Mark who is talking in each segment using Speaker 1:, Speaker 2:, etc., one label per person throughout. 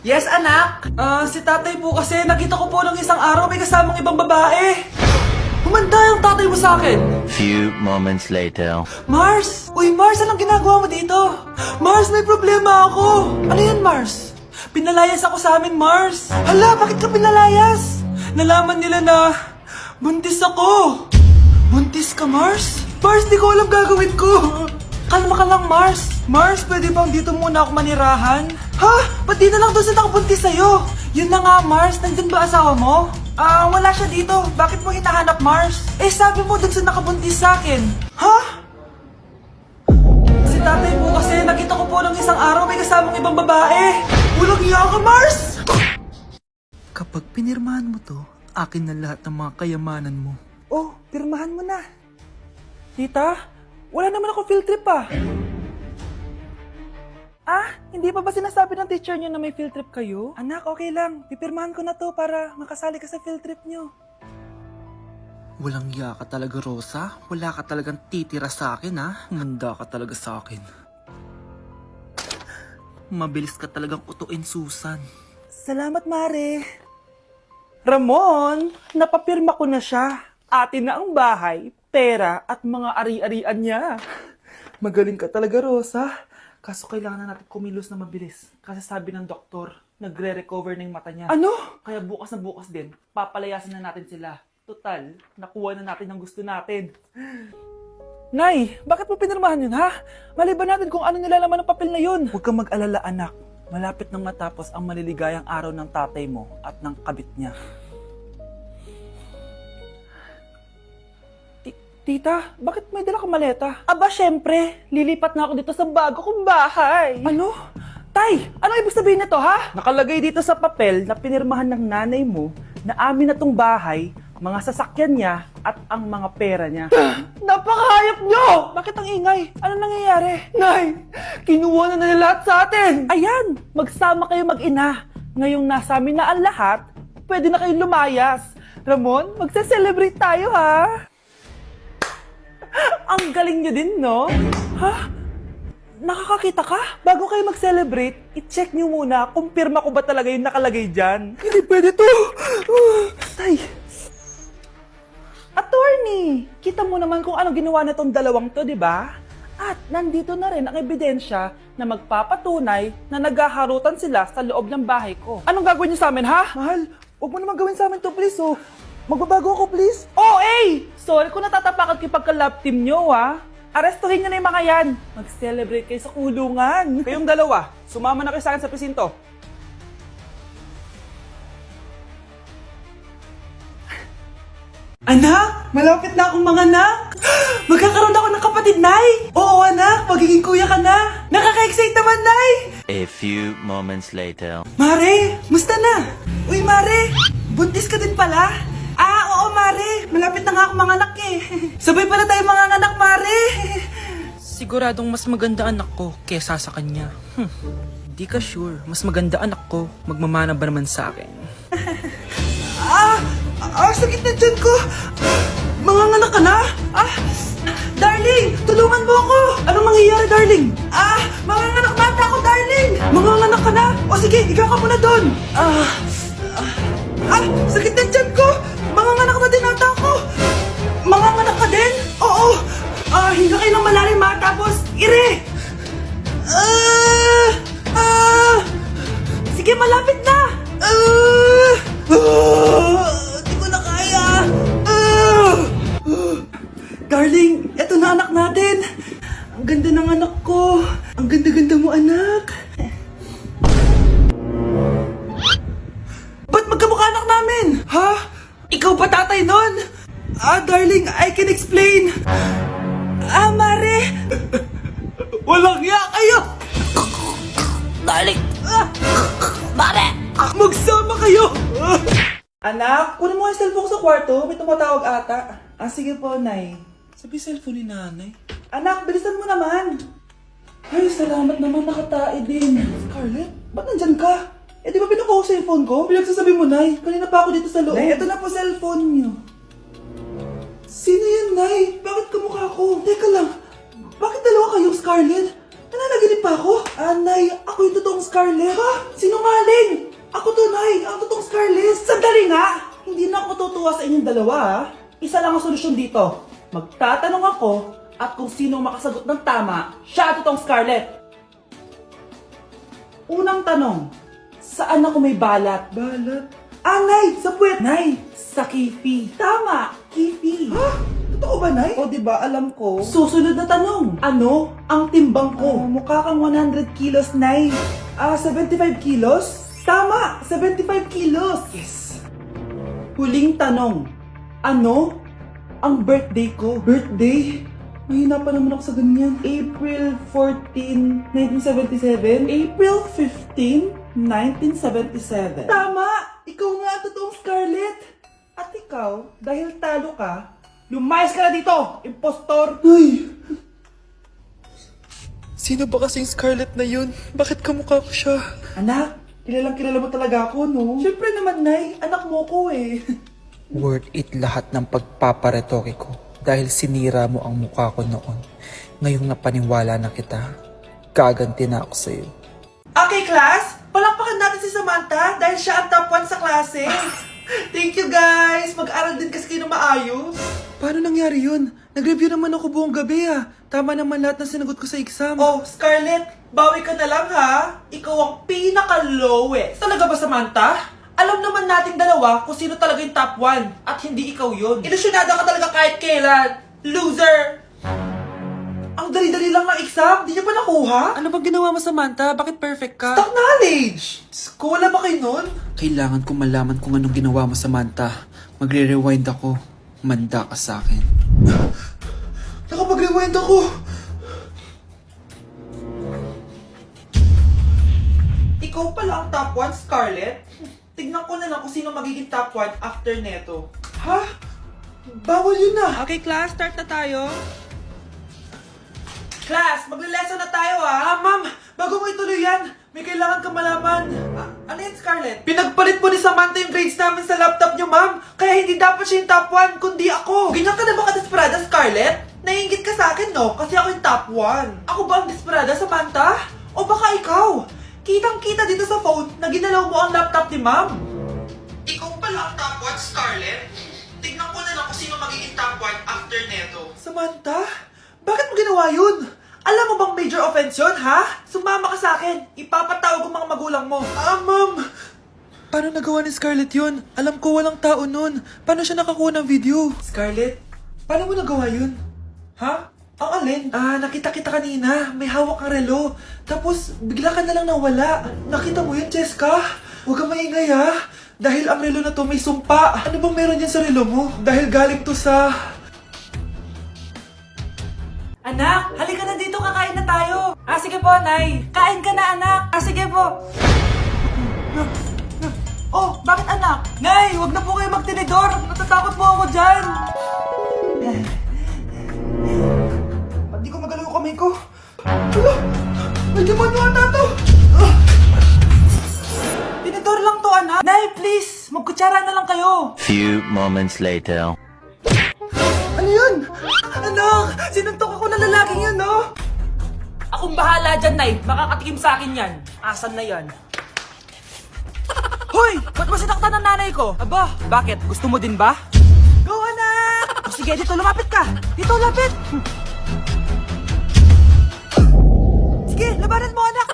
Speaker 1: Yes, anak? Si tatay po kasi nakita ko po ng isang araw may kasamang ibang babae. Humanda yung tatay mo sa akin.
Speaker 2: Few moments later.
Speaker 1: Mars! Uy, Mars, anong ginagawa mo dito? Mars, may problema ako. Ano yan, Mars? Pinalayas ako sa amin, Mars. Hala, bakit ka pinalayas? Nalaman nila na buntis ako. Buntis ka, Mars? Mars, di ko alam gagawin ko. Kalma ka lang, Mars. Mars, pwede bang dito muna ako manirahan? Ha? Ba't di na lang doon sa nakabuntis sa'yo? Yun na nga, Mars. Nandun ba asawa mo? Wala siya dito. Bakit mo hinahanap, Mars? Eh, sabi mo doon sa nakabuntis sa akin. Ha? Si tatay po kasi nakita ko po ng isang araw may kasamang ibang babae. Walang iya ka, Mars! Kapag pinirmahan mo to, akin na lahat ng mga kayamanan mo. Oh, pirmahan mo na. Tita, wala naman ako field trip pa. Hindi pa ba sinasabi ng teacher niyo na may field trip kayo? Anak, okay lang. Pipirmahan ko na to para makasali ka sa field trip niyo. Walang iya ka talaga, Rosa. Wala ka talagang titira sa akin, ha? Manda ka talaga sa akin. Mabilis ka talagang utuin, Susan. Salamat, Mare. Ramon, napapirma ko na siya. Atin na ang bahay, pera at mga ari-arian niya. Magaling ka talaga, Rosa. Kaso kailangan na natin kumilos na mabilis. Kasi sabi ng doktor, nagre-recover na yung mata niya. Ano? Kaya bukas na bukas din, papalayasin na natin sila. Total, nakuha na natin ang gusto natin. Nay, bakit mo pinirmahan yun, ha? Maliban natin kung ano nilalaman ng papel na yun. Huwag kang mag-alala, anak. Malapit nang matapos ang maliligayang araw ng tatay mo at ng kabit niya. Tita, bakit may dala kang maleta? Aba, syempre. Lilipat na ako dito sa bago kong bahay. Ano? Tay, ano ibig sabihin nito, ha? Nakalagay dito sa papel na pinirmahan ng nanay mo na amin na tong bahay, mga sasakyan niya at ang mga pera niya. Napakahayop nyo! Bakit ang ingay? Ano nangyayari? Nay, kinuha na nila lahat sa atin! Ayan, magsama kayo mag-ina. Ngayong nasa amin na ang lahat, pwede na kayong lumayas. Ramon, magse-celebrate tayo, ha? Ang galing nyo din, no? Ha? Nakakakita ka? Bago kayo mag-celebrate, i-check nyo muna kung pirma ko ba talaga yung nakalagay dyan. Hindi pwede to! Tay! Attorney! Kita mo naman kung ano ginawa na tong dalawang to, di ba? At nandito na rin ang ebidensya na magpapatunay na naghaharutan sila sa loob ng bahay ko. Anong gagawin nyo sa amin, ha? Mahal, huwag mo naman gawin sa amin to, please, oh. Magbabago ako, please. Oh, eh! Sorry kung natatapakan kayo pagka-love team nyo, ha? Arestuhin nyo na yung mga yan. Mag-celebrate kayo sa kulungan. Kayong dalawa, sumama na kayo sa akin sa presinto. Anak, malapit na akong mga anak. Magkakaroon ako ng kapatid, Nay. Oo, anak, magiging kuya ka na. Nakaka-excite naman, Nay.
Speaker 2: A few moments later.
Speaker 1: Mare, musta na? Uy, Mare, buntis ka din pala? Oo, Mare. Malapit na nga akong mga anak eh. Sabay pala tayo mga anak, Mare. Siguradong mas maganda anak ko kesa sa kanya. Di ka sure. Mas maganda anak ko. Magmamana ba naman sa akin? Sakit na dyan ko. Mga anak ka na? Darling, tulungan mo ako. Anong mangyayari, darling? Mga anak mata ako, darling. Mga anak ka na? O sige, higa ka muna doon. Sakit na dyan ko. Mga anak na din ata ako. Mga anak ka din? Oo. Hinga kayo ng malalim, ha? Tapos, ire. Sige, malapit na. Di ko na kaya. Darling, eto na anak natin. Ang ganda ng anak ko. Ang ganda-ganda mo, anak. Ba't magkamukha anak namin? Ha? Ikaw ba tatay nun? Darling, I can explain. Mare. Walang hiya kayo.
Speaker 3: Darling! Mare!
Speaker 1: Magsama kayo. Anak, kunin mo yung cellphone sa kwarto. May tumatawag ata. Sige po, Nay. Sabi cellphone ni nanay. Anak, bilisan mo naman. Ay, salamat naman, nakatae din. Scarlett, ba't nandyan ka? Di ba pinukuha ko sa cellphone ko? Pinagsasabi mo, Nay. Kanina pa ako dito sa loob. Nay, eto na po cellphone niyo. Sino yan, Nay? Bakit kamukha ko? Teka lang, bakit dalawa kayo, Scarlett? Nananaginip pa ako? Nay, ako yung totoong Scarlett. Ha? Sinungaling! Ako to, Nay! Ang totoong Scarlett! Sandali nga! Hindi na ako tutuwa sa inyong dalawa, ha? Isa lang ang solusyon dito. Magtatanong ako at kung sino ang makasagot ng tama, siya ang totoong Scarlett. Unang tanong, saan ako may balat? Balat? Nay! Sa puwet! Nay! Sa kifi. Tama! Kifi. Ha? Totoo ba, Nay? O, diba, alam ko. Susunod na tanong. Ano ang timbang ko? Mukha kang 100 kilos, Nay. 75 kilos? Tama! 75 kilos! Yes! Huling tanong. Ano ang birthday ko? Birthday? Mahina pa naman ako sa ganyan. April 14, 1977? April 15, 1977. Tama! Ikaw nga ang totoong Scarlett! At ikaw, dahil talo ka, lumayas ka na dito, impostor! Ay!
Speaker 4: Sino ba kasing Scarlett na yun? Bakit kamukha ko siya?
Speaker 1: Anak, kilalang kilala mo talaga ako, no? Siyempre naman, Nay. Anak mo ko eh.
Speaker 4: Worth it lahat ng pagpaparetoke ko dahil sinira mo ang mukha ko noon. Ngayong napaniwala na kita, gaganti na ako sa'yo.
Speaker 1: Okay, class. Palakpakan natin si Samantha dahil siya ang top 1 sa klase. Thank you, guys. Mag-aral din kasi kayo na maayos.
Speaker 4: Paano nangyari yun? Nag-review naman ako buong gabi ah. Tama naman lahat ng sinagot ko sa exam.
Speaker 1: Oh, Scarlett, bawi ka na lang ha. Ikaw ang pinaka-lowest. Talaga ba, Samantha? Alam naman nating dalawa kung sino talaga yung top 1 at hindi ikaw yun. Ilusyonada ka talaga kahit kailan. Loser! Ang dali-dali lang ng exam, di niya pa nakuha?
Speaker 4: Ano bang ginawa mo, Samantha? Bakit perfect ka?
Speaker 1: Stock knowledge! Skola ba kayo nun?
Speaker 4: Kailangan ko malaman kung anong ginawa mo, Samantha. Magre-rewind ako. Manda ka sa akin.
Speaker 1: Nakapag-rewind ako! Ikaw pala ang top 1, Scarlett? Tignan ko na lang kung sino magiging top 1 after neto. Ha? Bawal yun na!
Speaker 4: Okay, class. Start na tayo.
Speaker 1: Class, magle-lesson na tayo ha! Ma'am, bago mo ituloy yan, may kailangan ka malaman. Ano yan, Scarlett? Pinagpalit po ni Samantha yung grades namin sa laptop niyo, ma'am. Kaya hindi dapat siya yung top 1, kundi ako. Ganyan ka na ba ka-desperada, Scarlett? Naiingit ka sa akin, no? Kasi ako yung top 1. Ako ba ang desperada, Samantha? O baka ikaw? Kitang-kita dito sa phone na ginalaw mo ang laptop ni ma'am. Ikaw pala ang top 1, Scarlett? Tignan ko na lang kung sino magiging top 1 after neto. Samantha? Bakit mo ginawa yun? Alam mo bang major offense yun, ha? Sumama ka sa akin. Ipapatawag ko mga magulang mo. Ma'am!
Speaker 4: Paano nagawa ni Scarlett yun? Alam ko walang tao nun. Paano siya nakakuha ng video?
Speaker 1: Scarlett, paano mo nagawa yun? Ha? Ang alin? Nakita kita kanina. May hawak kang relo. Tapos, bigla ka na lang nawala. Nakita mo yun, Cheska? Huwag kang maingay, ha? Dahil ang relo na to may sumpa. Ano bang meron yan sa relo mo? Dahil galing to sa... Anak, halika na dito, kakain na tayo. Sige po, Nay. Kain ka na, anak. Sige po. Oh, bakit anak? Nay, wag na po kayo magtinidor. Natatakot po ako dyan. Hindi ko magalaw yung kamay ko. Hala, may demonyo ata to. Tinidor lang to, anak. Nay, please, magkutsara na lang kayo.
Speaker 2: Few moments later.
Speaker 1: Ano yun? Anak, sinuntok ako na lalaking yun, no? Akong bahala dyan, Nay. Makakatikim sa akin yan. Asan na yan? Hoy! Ba't mo sinaktan ng nanay ko? Aba, bakit? Gusto mo din ba? Go, anak! Sige, dito lumapit ka. Dito, lapit. Sige, labanan mo, anak.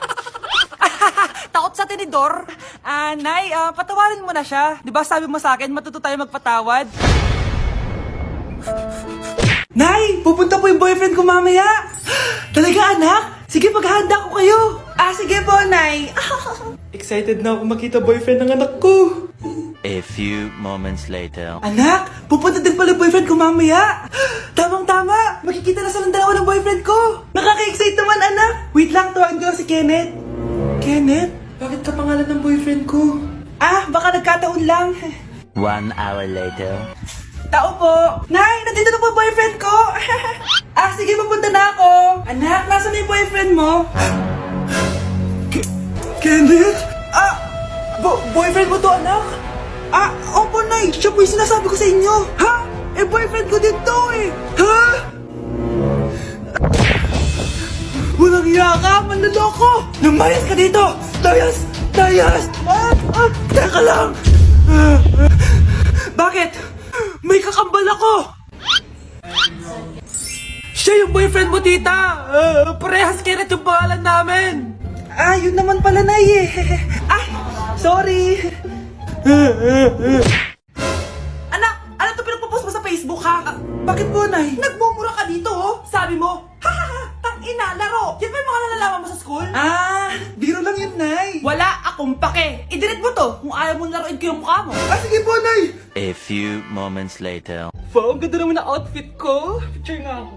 Speaker 1: Takot sa tinidor? Nay, patawarin mo na siya. Di ba sabi mo sa akin, matuto tayo magpatawad? Nay, pupunta po yung boyfriend ko mamaya. Talaga, anak? Sige, paghahanda ko kayo. Sige po, Nay. Excited na ako makita boyfriend ng anak ko.
Speaker 2: A few moments later.
Speaker 1: Anak, pupunta din pala yung boyfriend ko mamaya. Tamang-tama, makikita na sa ng dalawa ng boyfriend ko. Nakaka-excite naman, anak. Wait lang, tawagin ko si Kenneth. Kenneth? Bakit ka pangalan ng boyfriend ko? Baka nagkataon lang.
Speaker 2: 1 hour later.
Speaker 1: Tao po. Nay, nandito na po boyfriend ko. Sige, papunta na ako. Anak, nasa na yung boyfriend mo? Kenneth? Boyfriend mo to, anak? Opo, Nay. Siya po yung sinasabi ko sa inyo. Ha? Boyfriend ko din to, eh. Ha? Walang Walang iya ka, manloloko! Lumayas ka dito! Layas! Layas! Teka lang! Bakit? May kakambal ako! Siya yung boyfriend mo, tita! Parehas Kenneth yung pangalan namin! Yun naman pala, Nay eh. Ay, sorry! Anak, ano to pinagpo-post mo sa Facebook, ha? Bakit po, Nay? Nagmumura ka dito, oh. Sabi mo, tangina, laro. Yan ba yung mga nalalaman mo sa school? Biro lang yun, Nay. Wala akong pake. I-delete mo to kung ayaw mong laruin ko yung mukha mo. Sige po, Nay.
Speaker 2: A few moments later.
Speaker 1: Wow, ang ganda naman na outfit ko. Picture nga ako.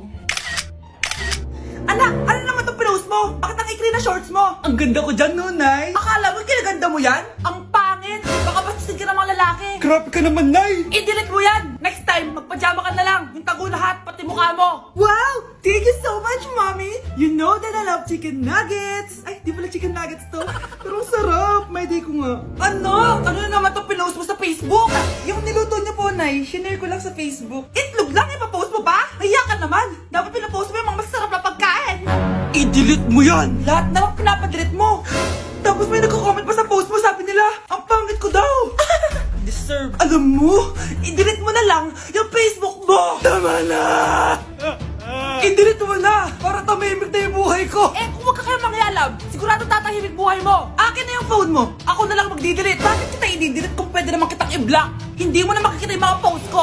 Speaker 1: Anak, ano naman itong pinost mo? Bakit ang ikli na shorts mo? Ang ganda ko dyan, no, Nay. Akala mo kinaganda mo yan? Ang pangit. Baka bastusin ka ng mga lalaki. Grabe ka naman, Nay. I-delete mo yan. Next time, magpajama ka na lang. Yung tago lahat, pati mukha mo. Wow! Thank you so much, Mommy. You know that I love chicken nuggets. Ay, di pala chicken nuggets to. Pero sarap. May day ko nga. Ano? Ano na naman itong pinost mo sa Facebook? Yung niluto niyo po, Nay, shinare ko lang sa Facebook. Itlog lang, ipapost mo ba? Hiya ka naman. Dapat pinapost mo yung mga masarap na pagkain. I-delete mo yan. Lahat na lang pinapadelete mo. Tapos may nagko-comment pa sa post mo, sabi nila, ang pangit ko daw. Deserve. Alam mo, i-delete mo na lang yung Facebook mo. Tama na. I-delete mo na para tamimik na yung buhay ko. Eh, kung wag ka kaya mangyalab, sigurado tatahimik buhay mo. Akin na yung phone mo. Ako na lang magdi-delete. Bakit kita i-delete kung pwede naman kitang i-block? Hindi mo na makikita yung mga post ko.